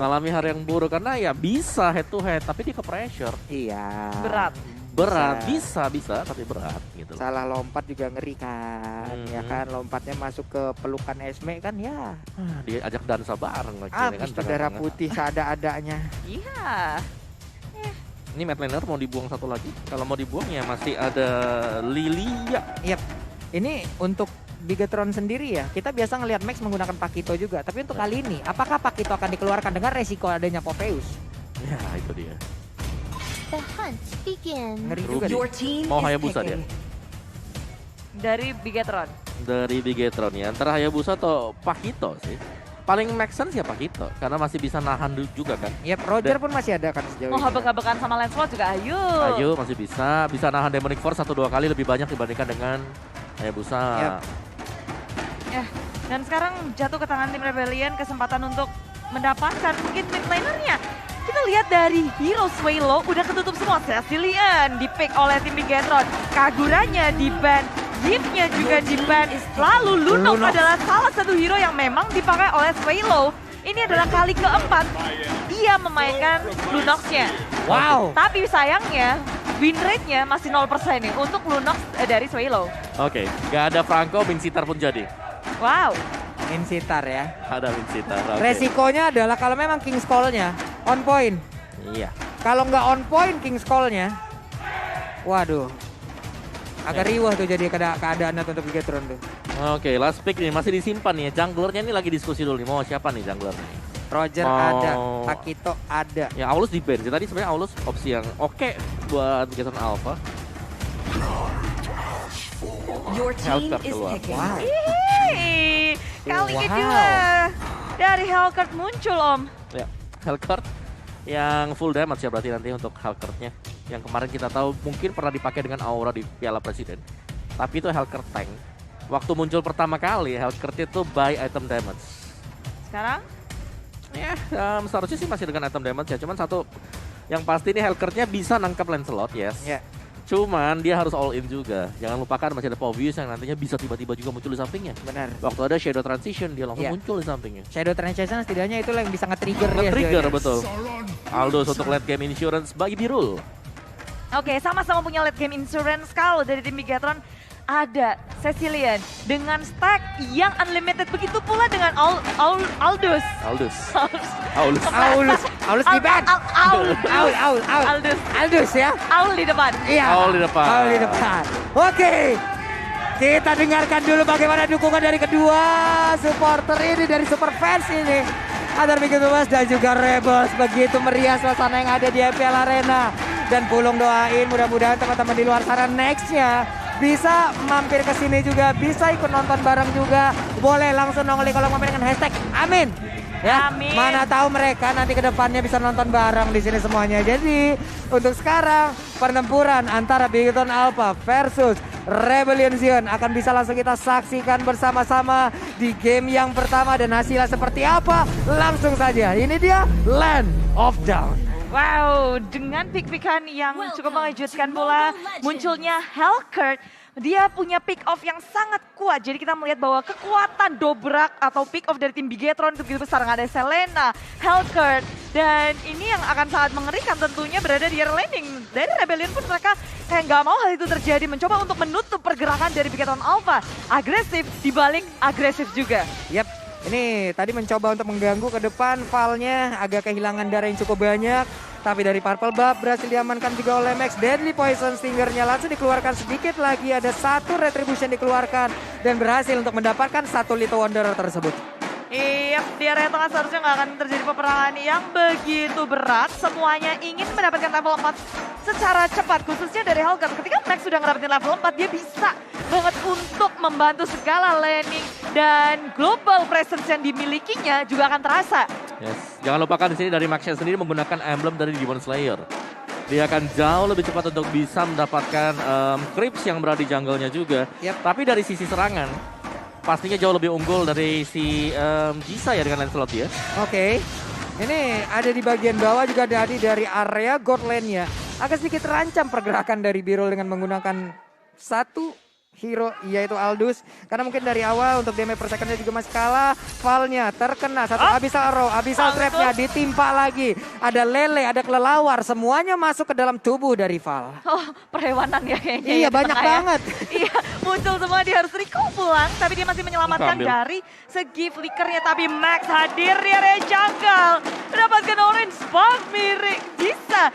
mengalami hari yang buruk karena ya bisa head to head tapi dia ke pressure. Iya. Berat. Bisa tapi berat gitu. Salah lompat juga ngeri kan, ya kan lompatnya masuk ke pelukan Esme kan ya. Dia ajak dansa bareng lagi kan. Saudara putih seada-adanya. Iya. Ini mid laner mau dibuang satu lagi. Kalau mau dibuang ya masih ada Lilia. Yap. Ini untuk Bigetron sendiri ya. Kita biasa ngelihat Max menggunakan Pakito juga, tapi untuk kali ini apakah Pakito akan dikeluarkan dengan resiko adanya Popeyus? Ya itu dia. The hunt begins. Ngeri juga Your deh. team Mau is Hayabusa dia. picking. Dari Bigetron. Dari Bigetron ya. Antara Hayabusa atau Pakito sih. Paling make sense ya Pakito karena masih bisa nahan juga kan. Yap, Roger pun masih ada kan sejauh Mau ini. habek-habekan sama Lancelot juga ayo. Ayo masih bisa nahan Demonic Force 1-2 kali lebih banyak dibandingkan dengan Hayabusa. Yap. Dan sekarang jatuh ke tangan tim Rebellion kesempatan untuk mendapatkan mungkin mid lanernya. Kita lihat dari Hero Swalo udah ketutup semua. Cecilian di pick oleh tim Bigetron. Kaguranya di ban. Yipnya juga di ban. Lalu Lunok adalah salah satu hero yang memang dipakai oleh Swalo. Ini adalah kali keempat dia memainkan Lunox-nya. Wow. Tapi sayangnya win rate-nya masih 0% nih untuk Lunox dari Swalo. Oke, gak ada Franco, Vincitar pun jadi. Wow. Insitar ya. Ada Vincitar. Oke. Resikonya adalah kalau memang King's Call-nya on point. Iya. Kalau nggak on point King's Call-nya, waduh. Agak riwah tuh jadi keadaannya untuk Bigetron tuh. Oke, last pick nih masih disimpan nih. Junglernya ini lagi diskusi dulu nih. Mau siapa nih jungler nih? Roger ada, Pakito ada. Ya Aulus di ban. Tadi sebenarnya Aulus opsi yang oke buat Bigetron Alpha. Your team Hellcat is keluar. picking. Wow. Hei, kali Wow. kedua dari Hellcat muncul Om. Ya, Hellcat yang full damage ya berarti nanti untuk Hellcat-nya. Yang kemarin kita tahu mungkin pernah dipakai dengan Aura di Piala Presiden. Tapi itu Hellcat tank. Waktu muncul pertama kali Hellcat itu by item damage. Sekarang Ya, seharusnya sih masih dengan item damage ya. Cuman satu yang pasti ini Hellcat-nya bisa nangkap Lancelot, yes. Ya. Cuman dia harus all in juga. Jangan lupakan masih ada Povius yang nantinya bisa tiba-tiba juga muncul di sampingnya. Benar. Waktu ada Shadow Transition dia langsung Iya. muncul di sampingnya. Shadow Transition setidaknya itu yang bisa nge-trigger dia. Nge-trigger sejauh ini. betul. Aldous untuk late game insurance bagi Birul. Oke, sama-sama punya late game insurance kalau dari tim Bigetron ada Cecilian dengan stack yang unlimited, begitu pula dengan Aldous. Aulus di ban. Aldus ya. Aul di depan. Iya. Aul di depan. Aul di depan. Oke. Kita dengarkan dulu bagaimana dukungan dari kedua supporter ini, dari super fans ini. Agar begitu Mas dan juga Rebels, begitu meriah suasana yang ada di FPL Arena. Dan Pulung doain mudah-mudahan teman-teman di luar sana nextnya bisa mampir ke sini juga, bisa ikut nonton bareng juga. Boleh langsung nongol di kolom komen dengan hashtag amin. Ya, Amin. mana tahu mereka nanti ke depannya bisa nonton bareng di sini semuanya. Jadi untuk sekarang pertempuran antara Bigetron Alpha versus Rebellion Zion akan bisa langsung kita saksikan bersama-sama di game yang pertama, dan hasilnya seperti apa langsung saja. Ini dia Land of Dawn. Wow, dengan pick-pickan yang cukup mengejutkan pula munculnya Hellcat. Dia punya pick off yang sangat kuat. Jadi kita melihat bahwa kekuatan dobrak atau pick off dari tim Bigetron itu begitu besar. Ada Selena, Hellcat, dan ini yang akan sangat mengerikan tentunya berada di early laning. Dari Rebellion pun mereka kayak nggak mau hal itu terjadi. Mencoba untuk menutup pergerakan dari Bigetron Alpha. Agresif dibalik agresif juga. Yap. Ini tadi mencoba untuk mengganggu ke depan, Valnya agak kehilangan darah yang cukup banyak. Tapi dari Purple Buff berhasil diamankan juga oleh Max. Deadly Poison Stingernya langsung dikeluarkan sedikit lagi. Ada satu Retribution dikeluarkan dan berhasil untuk mendapatkan satu Little Wanderer tersebut. Iya, di area tengah seharusnya nggak akan terjadi peperangan yang begitu berat. Semuanya ingin mendapatkan level 4 secara cepat, khususnya dari Hellcat. Ketika Max sudah ngedapetin level 4, dia bisa banget untuk membantu segala laning dan global presence yang dimilikinya juga akan terasa. Yes. Jangan lupakan di sini dari Maxia sendiri menggunakan emblem dari Demon Slayer. Dia akan jauh lebih cepat untuk bisa mendapatkan creeps yang berada di jungle-nya juga. Yap. Tapi dari sisi serangan, pastinya jauh lebih unggul dari si Jisa ya dengan Lancelot ya. Oke. Ini ada di bagian bawah juga dari area God Lane-nya. Agak sedikit terancam pergerakan dari Birul dengan menggunakan satu hero yaitu Aldous. Karena mungkin dari awal untuk damage per secondnya juga masih kalah. Valnya terkena satu Abyssal Arrow, Abyssal Trapnya ditimpa lagi. Ada Lele, ada kelelawar, semuanya masuk ke dalam tubuh dari Val. Oh, perhewanan ya kayaknya. Iya, ya, di banyak tengah ya. banget. Iya, muncul semua, dia harus recall pulang. Tapi dia masih menyelamatkan Ambil. dari segi flickernya. Tapi Max hadir di area jungle. Mendapatkan orange spark milik Jisa.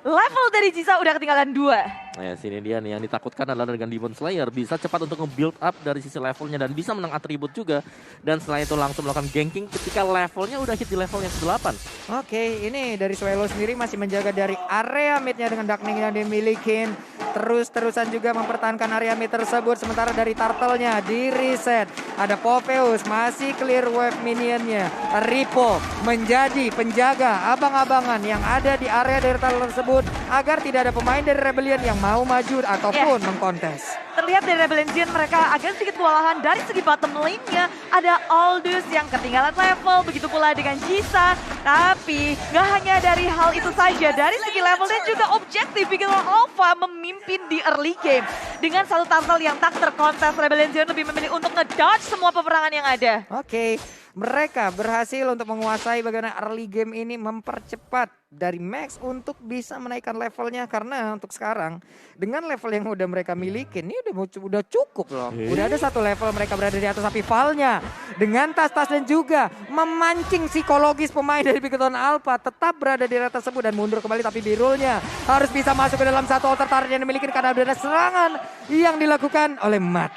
Level dari Jisa udah ketinggalan 2. Nah, sini dia nih yang ditakutkan adalah dengan Demon Slayer bisa cepat untuk nge-build up dari sisi levelnya dan bisa menang atribut juga. Dan setelah itu langsung melakukan ganking ketika levelnya udah hit di level yang ke-8. Oke, ini dari Swallow sendiri masih menjaga dari area midnya dengan Darkning yang dimiliki. Terus-terusan juga mempertahankan area mid tersebut. Sementara dari Turtle-nya di reset. Ada Popheus masih clear wave minionnya. Ripo menjadi penjaga abang-abangan yang ada di area dari Turtle tersebut. Agar tidak ada pemain dari Rebellion yang mau maju ataupun mengkontes. Terlihat dari Rebellion mereka agak sedikit kewalahan dari segi bottom lane-nya. Ada Aldous yang ketinggalan level, begitu pula dengan Jisa. Tapi gak hanya dari hal itu saja, dari segi level dan juga objektif Bigetron Alpha memimpin di early game. Dengan satu turtle yang tak terkontes, Rebellion lebih memilih untuk ngedodge semua peperangan yang ada. Oke, mereka berhasil untuk menguasai bagaimana early game ini mempercepat dari Max untuk bisa menaikkan levelnya. Karena untuk sekarang dengan level yang udah mereka miliki ini udah cukup loh. Udah ada satu level mereka berada di atas, tapi Valnya dengan tas-tas dan juga memancing psikologis pemain dari Bigetron Alpha tetap berada di area tersebut dan mundur kembali. Tapi Birulnya harus bisa masuk ke dalam satu altar turret yang dimiliki karena ada serangan yang dilakukan oleh Matt.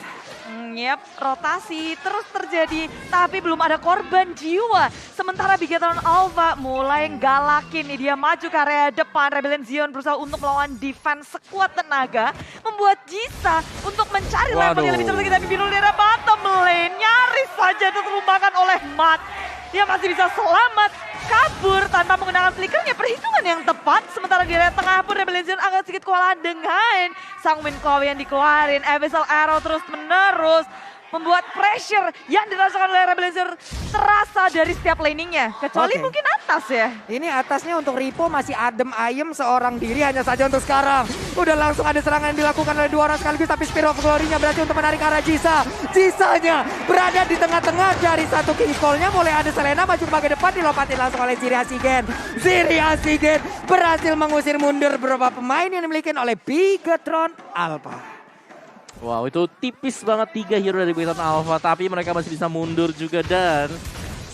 Yep, rotasi terus terjadi, tapi belum ada korban jiwa. Sementara Bigetron Alpha mulai galakin nih, dia maju ke area depan. Rebellion Zion berusaha untuk melawan defense sekuat tenaga, membuat Jisa untuk mencari level yang lebih cepat lagi. Tapi Birul di area bottom lane nyaris saja terlupakan oleh Matt. Dia masih bisa selamat kabur tanpa menggunakan flickernya, perhitungan yang tepat. Sementara di area tengah pun Rebellion agak sedikit kewalahan dengan Sangmin Claw yang dikeluarin. Abyssal Arrow terus menerus membuat pressure yang dirasakan oleh Rebellion terasa dari setiap laningnya. Kecuali mungkin atas ya. Ini atasnya untuk Ripo masih adem ayem seorang diri hanya saja untuk sekarang. Udah langsung ada serangan yang dilakukan oleh dua orang sekaligus, tapi Spear of Glory-nya berhasil untuk menarik arah Jisa. Jisanya berada di tengah-tengah dari satu King Call-nya. Mulai ada Selena maju ke bagian depan, dilompatin langsung oleh Ziri Hasigen. Ziri Hasigen berhasil mengusir mundur beberapa pemain yang dimiliki oleh Bigetron Alpha. Wow, itu tipis banget 3 hero dari Bigetron Alpha, tapi mereka masih bisa mundur juga. Dan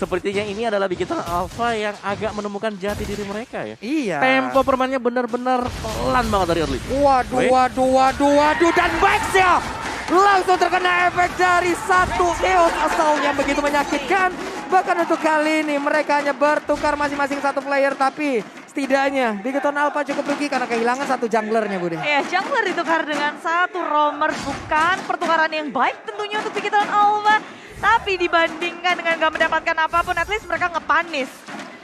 sepertinya ini adalah Bigetron Alpha yang agak menemukan jati diri mereka ya. Iya. Tempo permainnya benar-benar pelan banget dari early. Waduh, dan Max ya langsung terkena efek dari satu Eos Assault yang begitu menyakitkan. Bahkan untuk kali ini mereka hanya bertukar masing-masing satu player, tapi setidaknya Bigetron Alpha cukup rugi karena kehilangan satu junglernya, Bude. Ya, jungler ditukar dengan satu roamer, bukan pertukaran yang baik tentunya untuk Bigetron Alpha. Tapi dibandingkan dengan gak mendapatkan apapun, at least mereka ngepanis.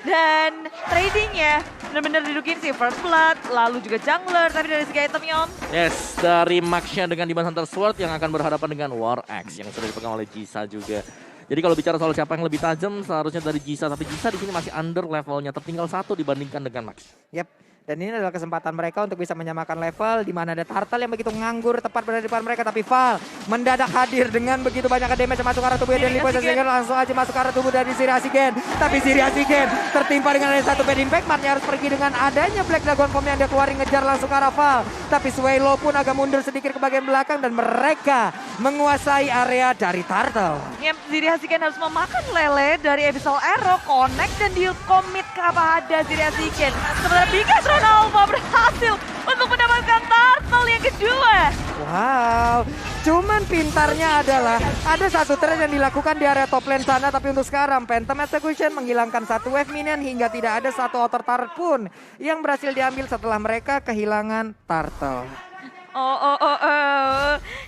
Dan tradingnya benar-benar didudukin si First Blood, lalu juga jungler, tapi dari segi itemnya Om. Yes, dari Max-nya dengan Demon Hunter Sword yang akan berhadapan dengan War Axe yang sudah dipegang oleh Jisa juga. Jadi kalau bicara soal siapa yang lebih tajam, seharusnya dari Jisa, tapi Jisa di sini masih under levelnya, tertinggal 1 dibandingkan dengan Max. Yap. Dan ini adalah kesempatan mereka untuk bisa menyamakan level, di mana ada Turtle yang begitu nganggur tepat berada di depan mereka, tapi Val mendadak hadir dengan begitu banyak damage masuk ke arah tubuh dari Lipo Hasigen, langsung aja masuk ke arah tubuh dari Ziri Hasigen. Tapi Ziri Hasigen tertimpa dengan ada satu bad impact, Marnya harus pergi dengan adanya Black Dragon Form yang dia keluarin ngejar langsung ke arah Val. Tapi Swallow pun agak mundur sedikit ke bagian belakang dan mereka menguasai area dari Turtle. Yep, Ziri Hasigen harus memakan lele dari Abyssal Arrow, connect dan deal commit ke apa ada Ziri Hasigen. Sementara Bigetron Alpha berhasil untuk mendapatkan turtle yang kedua. Wow, cuman pintarnya adalah ada satu trade yang dilakukan di area top lane sana, tapi untuk sekarang Phantom Execution menghilangkan satu wave minion hingga tidak ada satu outer turret pun yang berhasil diambil setelah mereka kehilangan turtle.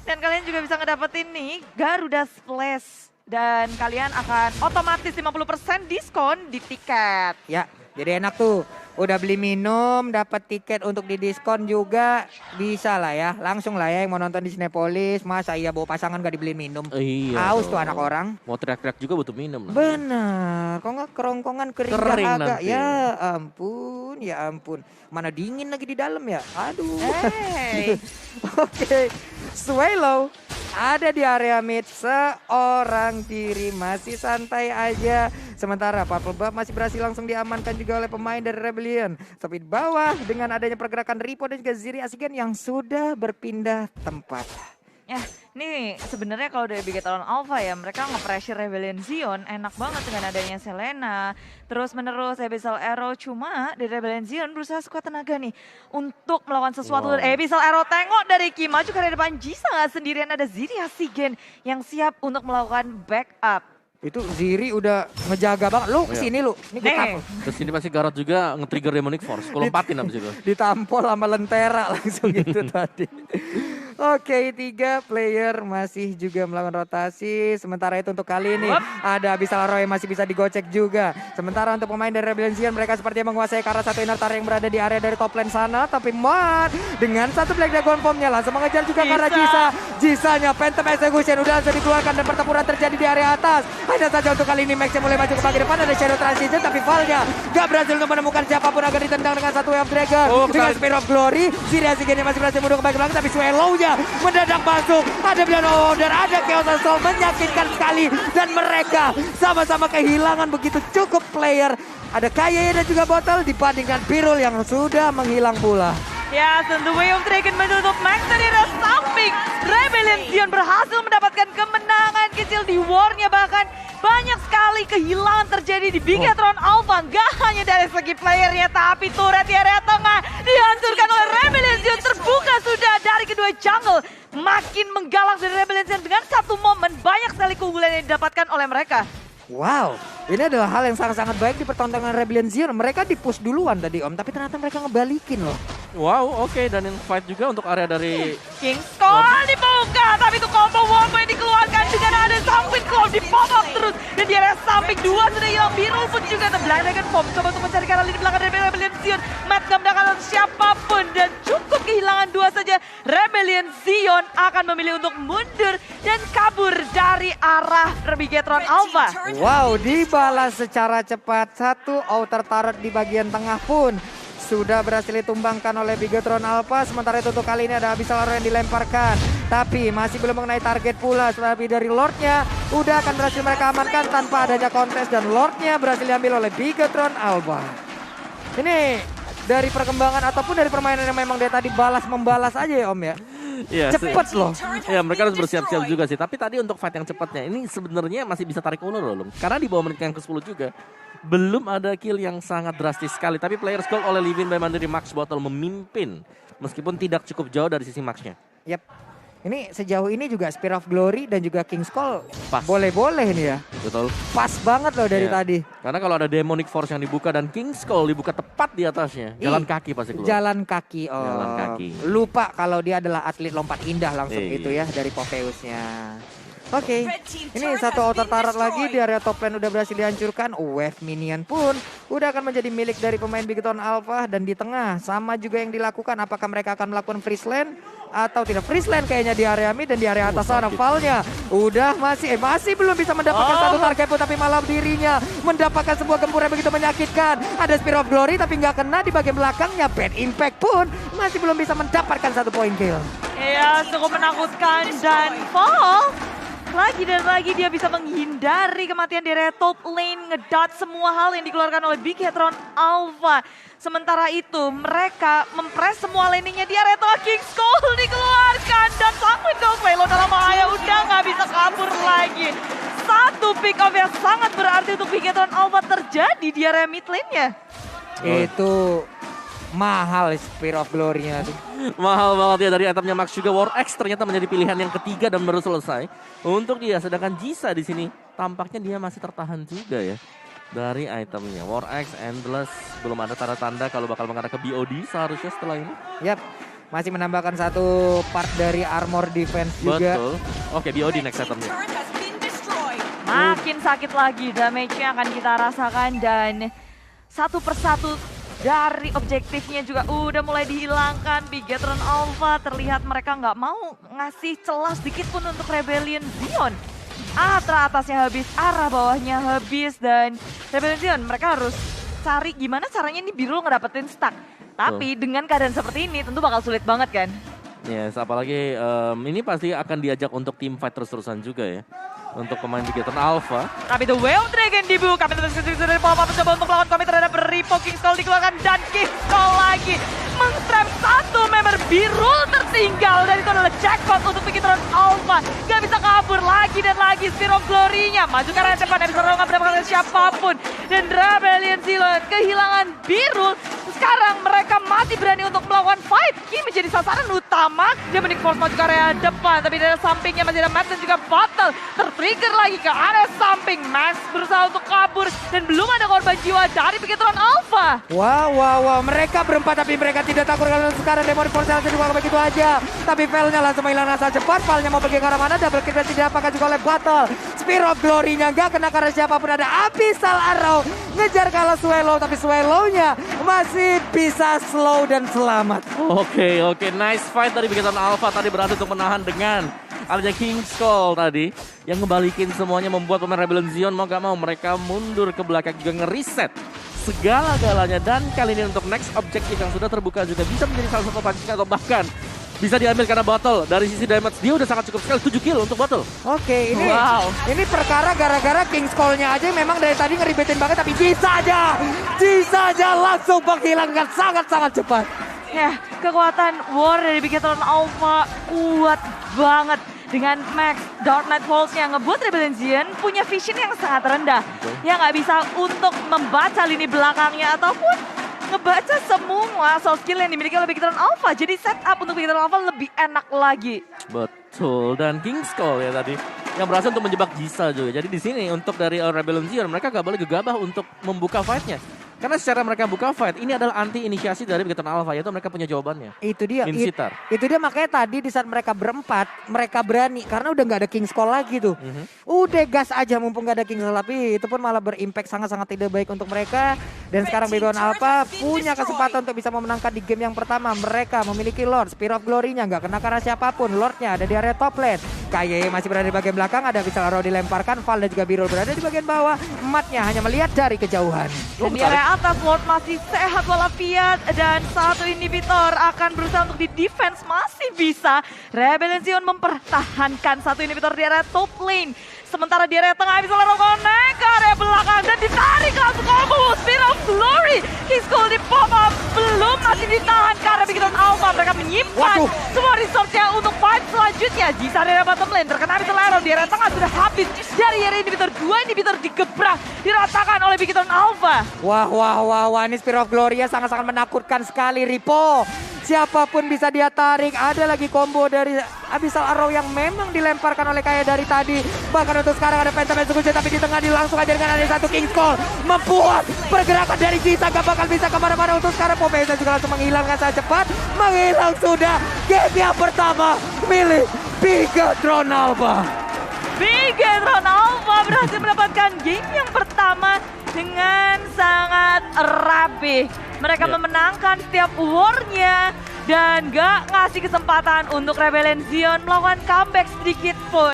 Dan kalian juga bisa ngedapetin nih Garuda Splash. Dan kalian akan otomatis 50% diskon di tiket. Ya, jadi enak tuh. Udah beli minum, dapat tiket untuk di diskon juga bisa lah ya. Langsung lah ya yang mau nonton di Cinepolis. Masa iya bawa pasangan gak dibeliin minum? Iya. Haus tuh anak orang. Mau teriak-teriak juga butuh minum. Bener, kok nggak kerongkongan kering agak. nanti. Ya ampun. Mana dingin lagi di dalam ya? Aduh. Hey. Oke, Swallow ada di area mid seorang diri, masih santai aja. Sementara Purple Buff masih berhasil langsung diamankan juga oleh pemain dari Rebellion. Tapi di bawah dengan adanya pergerakan Ripo dan juga Ziri Asigen yang sudah berpindah tempat. Ya, nih sebenarnya kalau dari Bigetron Alpha ya, mereka nge-pressure Rebellion Zion enak banget dengan adanya Selena. Terus menerus Abyssal Arrow, cuma dari Rebellion Zion berusaha sekuat tenaga nih untuk melakukan sesuatu. Abyssal Arrow tengok dari Kima juga dari depan Jisa nggak sendirian, ada Ziri Asigen yang siap untuk melakukan backup. Itu Ziri udah ngejaga banget. Lu kesini lu. Ini gue tampol. Terus ini pasti Garot juga nge-trigger Demonic Force. Gue lompatin abis itu. Ditampol sama Lentera langsung gitu tadi. Oke, 3 player masih juga melakukan rotasi. Sementara itu untuk kali ini ada Abyssal Arrow yang masih bisa digocek juga. Sementara untuk pemain dari Rebellion Zion, mereka sepertinya menguasai karena satu inner turret yang berada di area dari top lane sana. Tapi Mat dengan satu Black Dragon Bomb-nya langsung mengejar juga karena Jisa-nya Phantom Execution udah langsung dikeluarkan dan pertempuran terjadi di area atas. Hanya saja untuk kali ini Max yang mulai maju ke bagian depan, ada Shadow Transition tapi Val-nya gak berhasil untuk menemukan siapapun agar ditendang dengan satu Wave Dragon. Dengan Spear of Glory, Ziri Asigen masih berhasil mundur ke bagian belakang tapi Swallow-nya mendadak masuk. Ada Beyond Order, ada Chaos Soul, menyakitkan sekali dan mereka sama-sama kehilangan begitu cukup player. Ada Kaye dan juga Bottle dibandingkan Birul yang sudah menghilang pula. Ya, tentu Way of Dragon menutup Max dari arah samping. Rebellion Zion berhasil mendapatkan kemenangan kecil di war-nya, bahkan banyak sekali kehilangan terjadi di Bigetron Alpha. Gak hanya dari segi playernya, tapi turret di area tengah dihancurkan oleh Rebellion Zion. Terbuka sudah dari kedua jungle. Makin menggalak dari Rebellion Zion dengan satu momen banyak sekali keunggulan yang didapatkan oleh mereka. Wow, ini adalah hal yang sangat-sangat baik di pertontonan Rebellion Zion. Mereka di-push duluan tadi Om, tapi ternyata mereka ngebalikin loh. Wow, oke. Dan yang fight juga untuk area dari King's Call dibuka, tapi itu combo wombo yang dikeluarkan dengan ada Sanguine Claw di pop up terus. Dan di area samping 2 sudah hilang, Birul pun juga terbelakang dengan Pom. Coba untuk mencari kanan di belakang dari Rebellion Zion. Matt gak mendapatkan siapapun dan cukup kehilangan 2 saja. Rebellion Zion akan memilih untuk mundur dan kabur dari arah Bigetron Alpha. Wow, dibalas secara cepat. Satu outer turret di bagian tengah pun sudah berhasil ditumbangkan oleh Bigetron Alpha. Sementara itu untuk kali ini ada Abyssal Arrow yang dilemparkan. Tapi masih belum mengenai target pula. Tapi dari Lordnya udah akan berhasil mereka amankan tanpa adanya kontes. Dan Lordnya berhasil diambil oleh Bigetron Alpha. Ini dari perkembangan ataupun dari permainan yang memang dia tadi balas-membalas aja ya Om ya. Iya, cepet loh. Ya mereka harus bersiap-siap juga sih. Tapi tadi untuk fight yang cepatnya ini sebenarnya masih bisa tarik ulur loh. Karena di bawah menit yang ke-10 juga belum ada kill yang sangat drastis sekali. Tapi player gold oleh Livin by Mandiri Max Bottle memimpin. Meskipun tidak cukup jauh dari sisi Max-nya. Yap. Ini sejauh ini juga Spear of Glory dan juga King's Call Pas. boleh-boleh nih ya. Betul. Pas banget loh dari Iya. tadi. Karena kalau ada Demonic Force yang dibuka dan King's Call dibuka tepat di atasnya. Jalan kaki pasti keluar. Jalan kaki. Oh. Jalan kaki. Lupa kalau dia adalah atlet lompat indah langsung Iya. itu ya dari Popheusnya. Oke, ini satu outer turret lagi di area top lane udah berhasil dihancurkan. Wave minion pun udah akan menjadi milik dari pemain Bigetron Alpha. Dan di tengah sama juga yang dilakukan. Apakah mereka akan melakukan freeze lane atau tidak? Freeze lane kayaknya di area mid dan di area atas sana. Val-nya udah masih belum bisa mendapatkan satu target pun. Tapi malah dirinya mendapatkan sebuah gempur yang begitu menyakitkan. Ada Spear of Glory tapi nggak kena di bagian belakangnya. Bad Impact pun masih belum bisa mendapatkan satu poin kill. Iya, cukup menakutkan dan Fall. Lagi dan lagi dia bisa menghindari kematian di area top lane, ngedot semua hal yang dikeluarkan oleh Bigetron Alpha. Sementara itu mereka mempres semua laningnya di area tengah. King's Call dikeluarkan dan Sanguine Claw lo dalam bahaya, udah nggak bisa kabur lagi. Satu pick off yang sangat berarti untuk Bigetron Alpha terjadi di area mid lane-nya. Itu mahal Spear of Glory-nya tuh. Mahal banget ya dari itemnya Max juga. War X ternyata menjadi pilihan yang ketiga dan baru selesai untuk dia. Sedangkan Jisa di sini tampaknya dia masih tertahan juga ya dari itemnya. War X, Endless, belum ada tanda-tanda kalau bakal mengarah ke BOD seharusnya setelah ini. Yap, masih menambahkan satu part dari armor defense juga. Betul. Oke, BOD next itemnya. Makin sakit lagi damage-nya akan kita rasakan dan satu persatu dari objektifnya juga udah mulai dihilangkan. Bigetron Alpha terlihat mereka nggak mau ngasih celah sedikit pun untuk Rebellion Zion. Arah atasnya habis, arah bawahnya habis dan Rebellion Zion mereka harus cari gimana caranya nih Birul ngedapetin stack. Tapi dengan keadaan seperti ini tentu bakal sulit banget kan. Yes, apalagi ini pasti akan diajak untuk team fight terus-terusan juga ya. Untuk pemain Bigetron Alpha. Kami The Whale Dragon dibuka. Kami terus dari Papa mencoba untuk melawan kami terhadap Repo. King Skull dikeluarkan dan King Skull lagi mengtrap satu member biru tertinggal. Dan itu adalah jackpot untuk Bigetron Alpha. Gak bisa kabur lagi dan lagi. Spear of Glory-nya maju ke arah depan. Bisa nggak mendapatkan siapapun. Dan Rebellion Zero kehilangan biru. Sekarang mereka masih berani untuk melakukan fight. Kini menjadi sasaran utama. Dia menikmati maju ke area depan. Tapi dari sampingnya masih ada Max dan juga Battle. Trigger lagi ke area samping. Max berusaha untuk kabur dan belum ada korban jiwa dari Bigetron Alpha. Wow. Mereka berempat tapi mereka tidak takut kalau sekarang Demon Force langsung dibuang begitu aja. Tapi Veil-nya langsung menghilang asal cepat. Veil-nya mau pergi ke arah mana? Double kill tidak apakah juga oleh Battle. Spear of Glory-nya nggak kena karena siapapun ada Abyssal Arrow. Ngejar kalau Swallow tapi Swallow-nya masih bisa slow dan selamat. Oke. Nice fight dari Bigetron Alpha tadi berhasil untuk menahan dengan adanya King Skull tadi yang ngebalikin semuanya, membuat pemain Rebellion Zion mau gak mau mereka mundur ke belakang juga ngereset segala-galanya. Dan kali ini untuk next objektif yang sudah terbuka juga bisa menjadi salah satu pancing atau bahkan bisa diambil karena Battle. Dari sisi damage dia udah sangat cukup sekali, 7 kill untuk Battle. Oke, ini perkara gara-gara King Skull-nya aja memang dari tadi ngeribetin banget tapi bisa aja langsung menghilangkan sangat-sangat cepat. Ya, kekuatan war dari Bigetron Alpha kuat banget. Dengan Max Dark Knight Pulse-nya ngebuat Rebellion Zion punya vision yang sangat rendah. Ya nggak bisa untuk membaca lini belakangnya ataupun ngebaca semua soft skill yang dimiliki oleh Bigetron Alpha. Jadi setup untuk Bigetron Alpha lebih enak lagi. Betul, dan King Skull ya tadi yang berhasil untuk menjebak Jisa juga. Jadi di sini untuk dari Rebellion Zion mereka gak boleh gegabah untuk membuka fight-nya. Karena secara mereka buka fight, ini adalah anti-inisiasi dari Bigetron Alpha, yaitu mereka punya jawabannya. Itu dia. Insitar. Itu dia makanya tadi di saat mereka berempat, mereka berani. Karena udah gak ada King Skull lagi tuh. Udah gas aja mumpung gak ada King Skull. Tapi itu pun malah berimpact sangat-sangat tidak baik untuk mereka. Dan sekarang Bigetron Alpha punya kesempatan untuk bisa memenangkan di game yang pertama. Mereka memiliki Lord, Spear of Glory-nya gak kena karena siapapun. Lord-nya ada di area top lane. Kaye masih berada di bagian belakang, ada Abyssal Arrow dilemparkan. Val dan juga Birul berada di bagian bawah. Matnya hanya melihat dari kejauhan. Dan di area atas Lord masih sehat walafiat dan satu inhibitor akan berusaha untuk di defense masih bisa. Rebellion Zion mempertahankan satu inhibitor di area top lane. Sementara di area tengah bisa langsung connect ke area belakang dan ditarik langsung combo Spear of Glory. King Skull di pop up belum masih ditahan karena Bigetron Alpha. Mereka menyimpan semua resource-nya untuk fight selanjutnya. Jisa di area bottom lane terkena Abyssal Arrow di area tengah sudah habis. Dari area inhibitor, 2 inhibitor digebrak, diratakan oleh Bigetron Alpha. Wah, ini Spear of Glory sangat-sangat menakutkan sekali Repo. Siapapun bisa dia tarik. Ada lagi combo dari Abyssal Arrow yang memang dilemparkan oleh Kaye dari tadi. Bahkan untuk sekarang ada Phantom Execution tapi di tengah langsung aja dengan ada satu King Skull. Membuat pergerakan dari Jisa gak bakal bisa kemana-mana. Untuk sekarang Popeza juga langsung menghilangkan sangat cepat. Menghilang sudah. Game yang pertama milik Bigetron Alpha. Bigetron Alpha berhasil mendapatkan game yang pertama dengan sangat rapi. Mereka memenangkan setiap war-nya dan gak ngasih kesempatan untuk Rebellion Zion melakukan comeback sedikit pun.